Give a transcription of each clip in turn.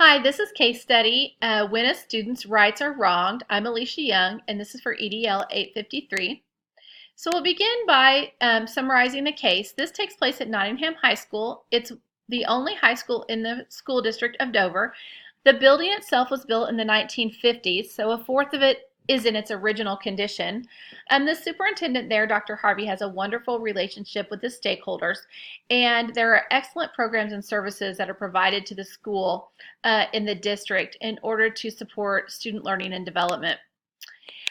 Hi, this is Case Study, When a Student's Rights Are Wronged. I'm Alicia Young, and this is for EDL 853. So we'll begin by summarizing the case. This takes place at Nottingham High School. It's the only high school in the school district of Dover. The building itself was built in the 1950s, so a fourth of it is in its original condition. The superintendent there, Dr. Harvey, has a wonderful relationship with the stakeholders, and there are excellent programs and services that are provided to the school in the district in order to support student learning and development.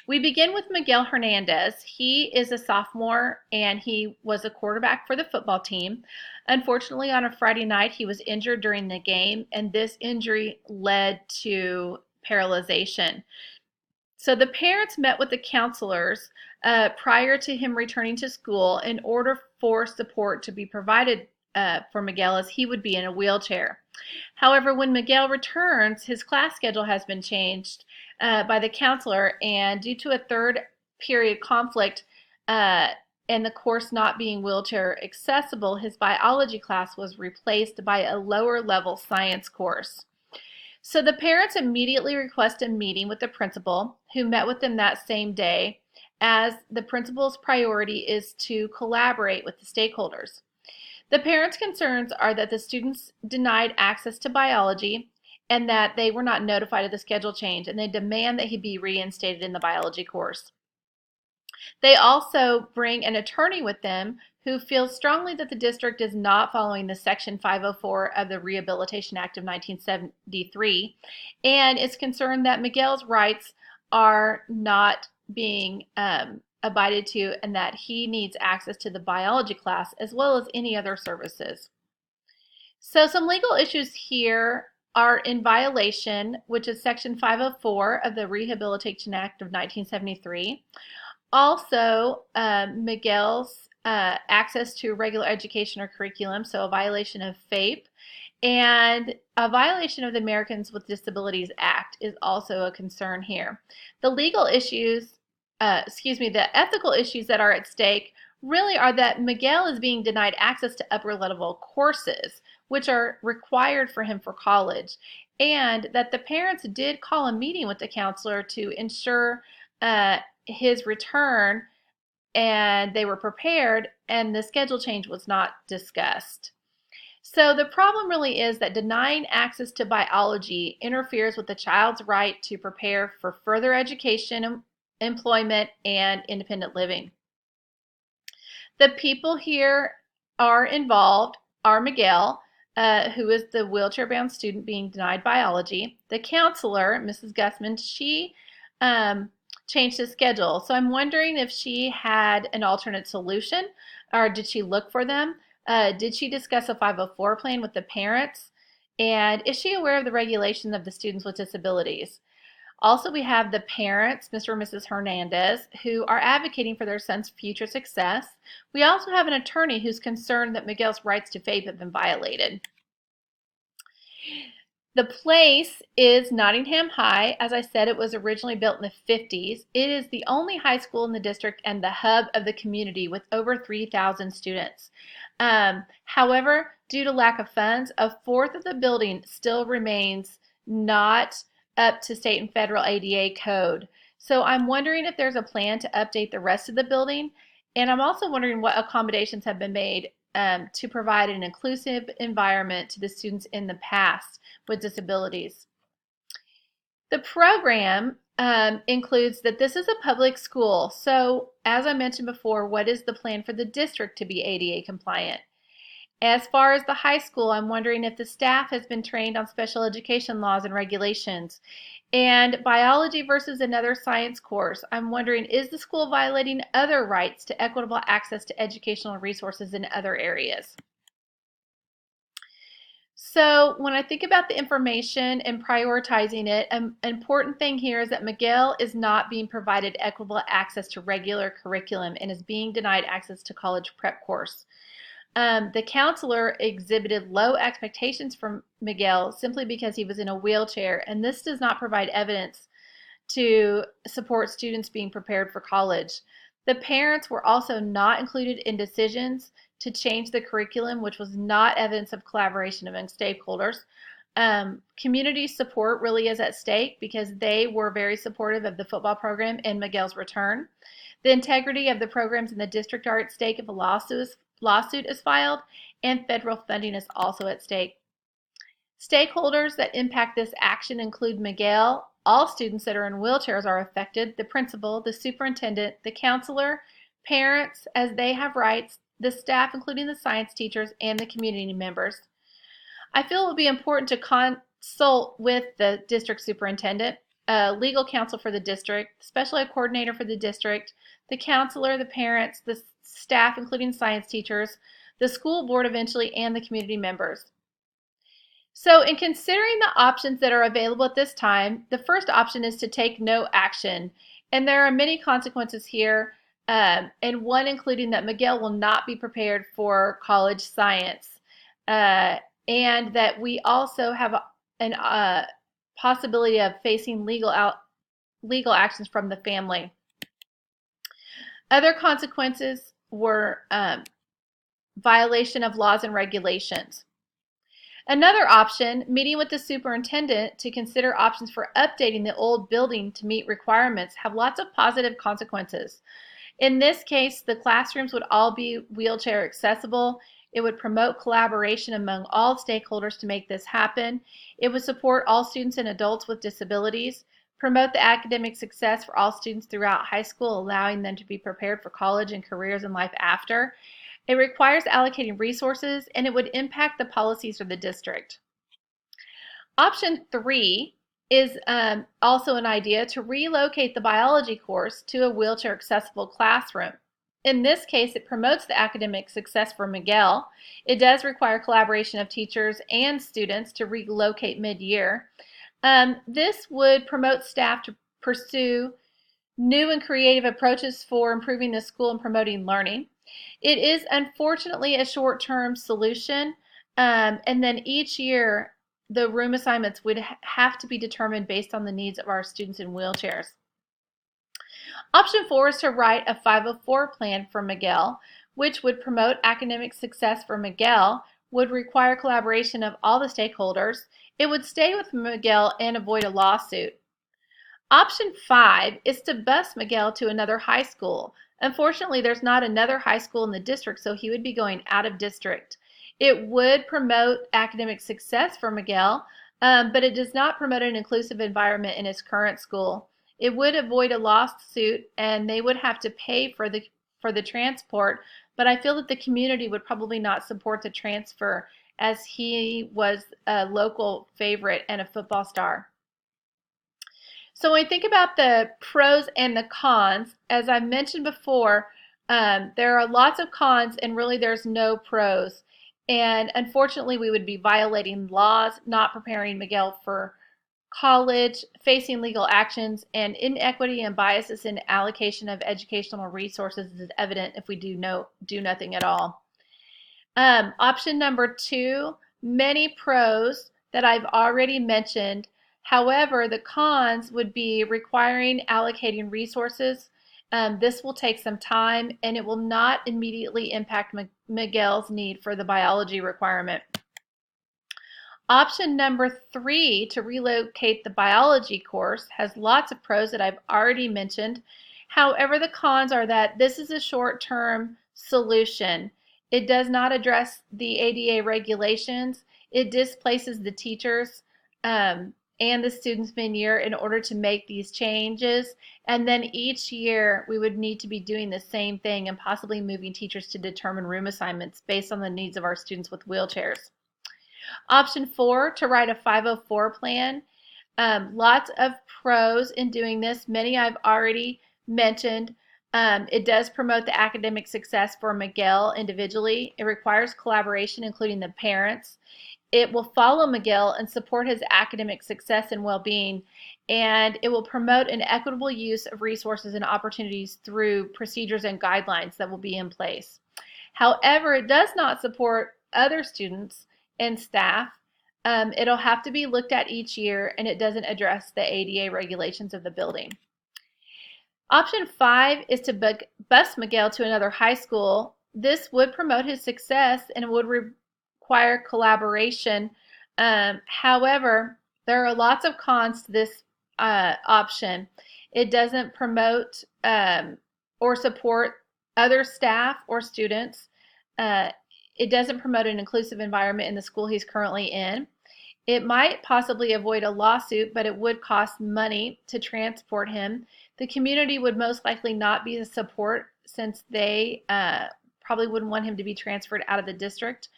We begin with Miguel Hernandez. He is a sophomore and he was a quarterback for the football team. Unfortunately, on a Friday night, he was injured during the game, and this injury led to paralyzation. So the parents met with the counselors prior to him returning to school in order for support to be provided for Miguel, as he would be in a wheelchair. However, when Miguel returns, his class schedule has been changed by the counselor, and due to a third period conflict and the course not being wheelchair accessible, his biology class was replaced by a lower level science course. So the parents immediately request a meeting with the principal, who met with them that same day, as the principal's priority is to collaborate with the stakeholders. The parents' concerns are that the students denied access to biology and that they were not notified of the schedule change, and they demand that he be reinstated in the biology course. They also bring an attorney with them who feels strongly that the district is not following the Section 504 of the Rehabilitation Act of 1973 and is concerned that Miguel's rights are not being abided to, and that he needs access to the biology class as well as any other services. So some legal issues here are in violation, which is Section 504 of the Rehabilitation Act of 1973. Also, Miguel's access to regular education or curriculum, so a violation of FAPE, and a violation of the Americans with Disabilities Act is also a concern here. The legal issues, the ethical issues that are at stake really are that Miguel is being denied access to upper level courses, which are required for him for college, and that the parents did call a meeting with the counselor to ensure his return, and they were prepared, and the schedule change was not discussed. So the problem really is that denying access to biology interferes with the child's right to prepare for further education, employment, and independent living. The people here are involved are Miguel, who is the wheelchair-bound student being denied biology. The counselor, Mrs. Gussman, she changed his schedule. So I'm wondering if she had an alternate solution, or did she look for them? Did she discuss a 504 plan with the parents? And is she aware of the regulations of the students with disabilities? Also, we have the parents, Mr. and Mrs. Hernandez, who are advocating for their son's future success. We also have an attorney who's concerned that Miguel's rights to FAPE have been violated. The place is Nottingham High. As I said, it was originally built in the 50s. It is the only high school in the district and the hub of the community with over 3,000 students. However, due to lack of funds, a fourth of the building still remains not up to state and federal ADA code. So I'm wondering if there's a plan to update the rest of the building. And I'm also wondering what accommodations have been made to provide an inclusive environment to the students in the past with disabilities. The program includes that this is a public school. So as I mentioned before, what is the plan for the district to be ADA compliant? As far as the high school, I'm wondering if the staff has been trained on special education laws and regulations. And biology versus another science course, I'm wondering, is the school violating other rights to equitable access to educational resources in other areas? So when I think about the information and prioritizing it, an important thing here is that Miguel is not being provided equitable access to regular curriculum and is being denied access to college prep course. The counselor exhibited low expectations from Miguel simply because he was in a wheelchair, and this does not provide evidence to support students being prepared for college. The parents were also not included in decisions to change the curriculum, which was not evidence of collaboration among stakeholders. Community support really is at stake because they were very supportive of the football program and Miguel's return. The integrity of the programs in the district are at stake if a lawsuit is filed, and federal funding is also at stake. Stakeholders that impact this action include Miguel. All students that are in wheelchairs are affected, the principal, the superintendent, the counselor, parents, as they have rights, the staff, including the science teachers, and the community members. I feel it would be important to consult with the district superintendent, legal counsel for the district, special ed coordinator for the district, the counselor, the parents, the staff, including science teachers, the school board eventually, and the community members. So in considering the options that are available at this time, the first option is to take no action. And there are many consequences here, and one including that Miguel will not be prepared for college science, and that we also have a possibility of facing legal actions from the family. Other consequences were violation of laws and regulations. Another option, meeting with the superintendent to consider options for updating the old building to meet requirements, have lots of positive consequences. In this case, the classrooms would all be wheelchair accessible. It would promote collaboration among all stakeholders to make this happen. It would support all students and adults with disabilities, promote the academic success for all students throughout high school, allowing them to be prepared for college and careers in life after. It requires allocating resources, and it would impact the policies of the district. Option 3 is also an idea to relocate the biology course to a wheelchair accessible classroom. In this case, it promotes the academic success for Miguel. It does require collaboration of teachers and students to relocate mid-year. This would promote staff to pursue new and creative approaches for improving the school and promoting learning. It is unfortunately a short-term solution, and then each year the room assignments would have to be determined based on the needs of our students in wheelchairs. Option 4 is to write a 504 plan for Miguel, which would promote academic success for Miguel, would require collaboration of all the stakeholders. It would stay with Miguel and avoid a lawsuit. Option 5 is to bus Miguel to another high school. Unfortunately, there's not another high school in the district, so he would be going out of district. It would promote academic success for Miguel, but it does not promote an inclusive environment in his current school. It would avoid a lawsuit, and they would have to pay for the transport, but I feel that the community would probably not support the transfer, as he was a local favorite and a football star. So when we think about the pros and the cons, as I mentioned before, there are lots of cons and really there's no pros. And unfortunately, we would be violating laws, not preparing Miguel for college, facing legal actions, and inequity and biases in allocation of educational resources is evident if we do nothing at all. Option number 2, many pros that I've already mentioned. However, the cons would be requiring allocating resources. This will take some time, and it will not immediately impact Miguel's need for the biology requirement. Option number 3, to relocate the biology course, has lots of pros that I've already mentioned. However, the cons are that this is a short-term solution. It does not address the ADA regulations. It displaces the teachers and the students mid-year in order to make these changes. And then each year we would need to be doing the same thing and possibly moving teachers to determine room assignments based on the needs of our students with wheelchairs. Option 4, to write a 504 plan. Lots of pros in doing this. Many I've already mentioned. It does promote the academic success for Miguel individually. It requires collaboration, including the parents. It will follow Miguel and support his academic success and well-being, and it will promote an equitable use of resources and opportunities through procedures and guidelines that will be in place. However, it does not support other students and staff. It'll have to be looked at each year, and it doesn't address the ADA regulations of the building. Option 5 is to bus Miguel to another high school. This would promote his success and would require collaboration However, there are lots of cons to this option. It doesn't promote or support other staff or students. Uh, it doesn't promote an inclusive environment in the school he's currently in. It might possibly avoid a lawsuit, but it would cost money to transport him. The community would most likely not be the support since they probably wouldn't want him to be transferred out of the district,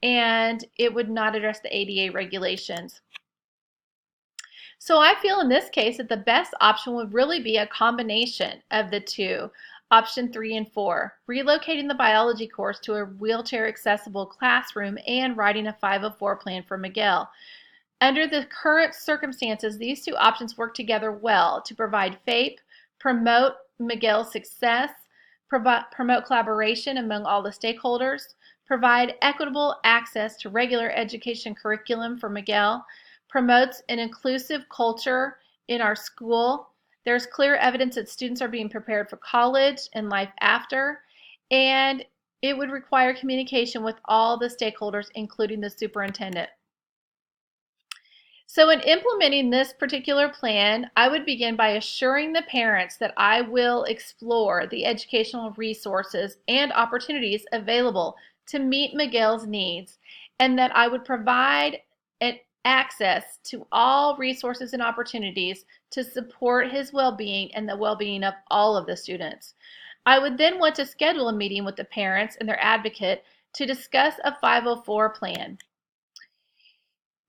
and it would not address the ADA regulations. So I feel in this case that the best option would really be a combination of the two, option 3 and 4, relocating the biology course to a wheelchair accessible classroom and writing a 504 plan for Miguel. Under the current circumstances, these two options work together well to provide FAPE, promote Miguel's success, promote collaboration among all the stakeholders, provide equitable access to regular education curriculum for Miguel, promotes an inclusive culture in our school. There's clear evidence that students are being prepared for college and life after, and it would require communication with all the stakeholders, including the superintendent. So in implementing this particular plan, I would begin by assuring the parents that I will explore the educational resources and opportunities available to meet Miguel's needs, and that I would provide access to all resources and opportunities to support his well-being and the well-being of all of the students. I would then want to schedule a meeting with the parents and their advocate to discuss a 504 plan.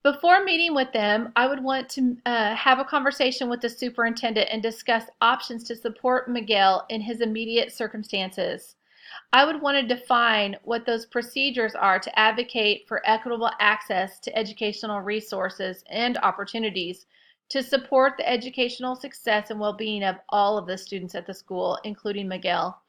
Before meeting with them, I would want to have a conversation with the superintendent and discuss options to support Miguel in his immediate circumstances. I would want to define what those procedures are to advocate for equitable access to educational resources and opportunities to support the educational success and well-being of all of the students at the school, including Miguel.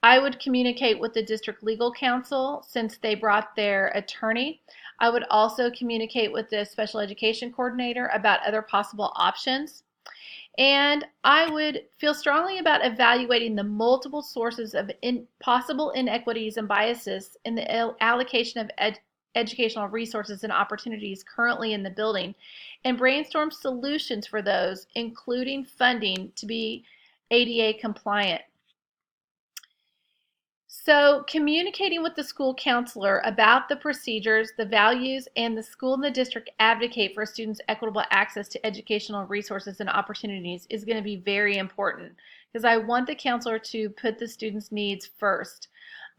I would communicate with the district legal counsel since they brought their attorney. I would also communicate with the special education coordinator about other possible options. And I would feel strongly about evaluating the multiple sources of possible inequities and biases in the allocation of educational resources and opportunities currently in the building and brainstorm solutions for those, including funding to be ADA compliant. So communicating with the school counselor about the procedures, the values, and the school and the district advocate for students' equitable access to educational resources and opportunities is going to be very important because I want the counselor to put the students' needs first.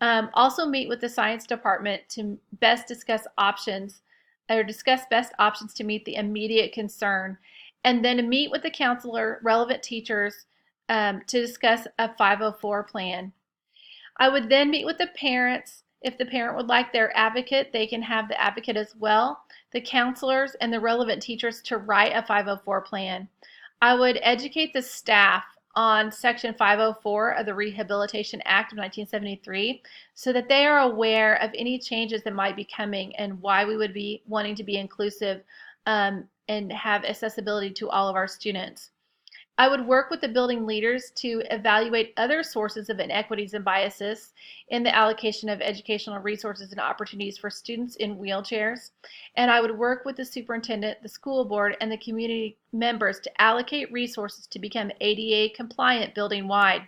Also meet with the science department to best discuss options or discuss best options to meet the immediate concern, and then meet with the counselor, relevant teachers to discuss a 504 plan. I would then meet with the parents. If the parent would like their advocate, they can have the advocate as well, the counselors, and the relevant teachers to write a 504 plan. I would educate the staff on Section 504 of the Rehabilitation Act of 1973 so that they are aware of any changes that might be coming and why we would be wanting to be inclusive and have accessibility to all of our students. I would work with the building leaders to evaluate other sources of inequities and biases in the allocation of educational resources and opportunities for students in wheelchairs. And I would work with the superintendent, the school board, and the community members to allocate resources to become ADA compliant building-wide.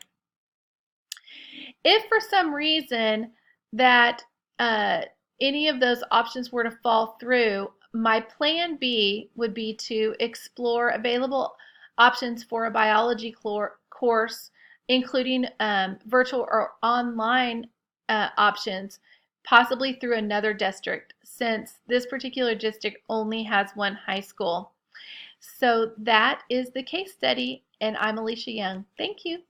If for some reason that any of those options were to fall through, my plan B would be to explore available options for a biology course, including virtual or online options, possibly through another district, since this particular district only has one high school. So that is the case study, and I'm Alicia Young. Thank you.